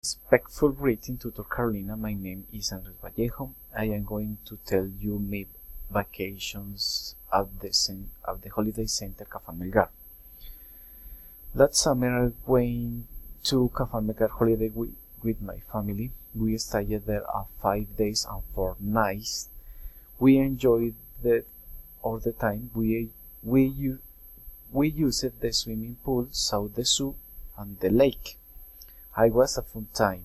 Respectful greeting to Carolina. My name is Andres Vallejo. I am going to tell you my vacations at the Holiday Center Café Melgar. Last summer I went to Café Melgar holiday with my family. We stayed there 5 days and 4 nights. We enjoyed it all the time. We used the swimming pool, saw the zoo and the lake. It was a fun time.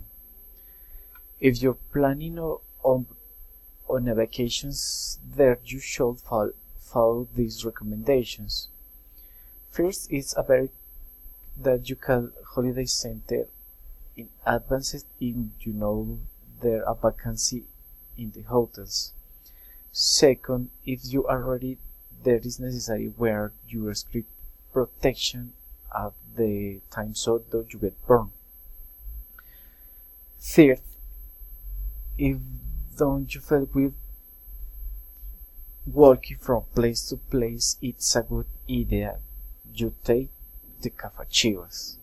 If you're planning on a vacations there, you should follow these recommendations. First, it's a very that you can holiday center in advance if you know there are vacancy in the hotels. Second, if you are ready, there is necessary wear your script protection at the time so that you get burned. Third, if don't you feel with walking from place to place, it's a good idea you take the cafachivas.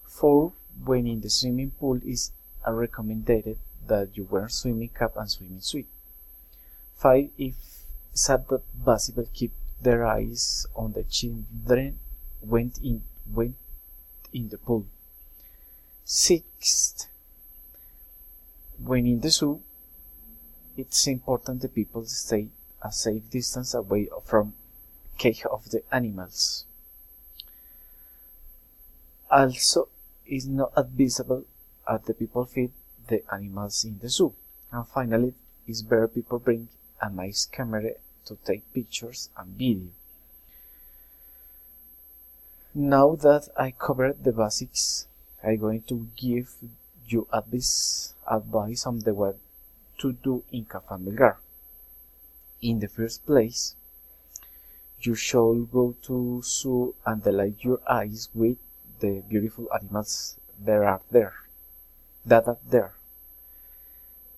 4. When in the swimming pool, is recommended that you wear swimming cap and swimming suit. 5. If it's at possible, keep their eyes on the children went in the pool. 6. When in the zoo, it's important the people stay a safe distance away from cage of the animals. Also, it's not advisable at the people feed the animals in the zoo. And finally, it's better people bring a nice camera to take pictures and video. Now that I covered the basics, I'm going to give you advice on the what to do in Café Melgar. In the first place, you should go to zoo and delight your eyes with the beautiful animals that are there.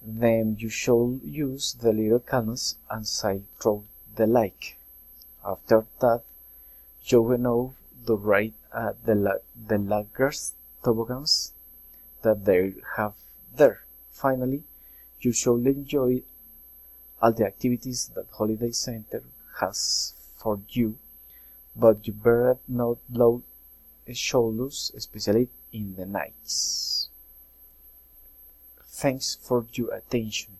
Then you should use the little canoes and sail through the lake. After that, you will know to ride the largest toboggans that they have there. Finally, you should enjoy all the activities that Holiday Center has for you, but you better not load shoulders, especially in the nights. Thanks for your attention.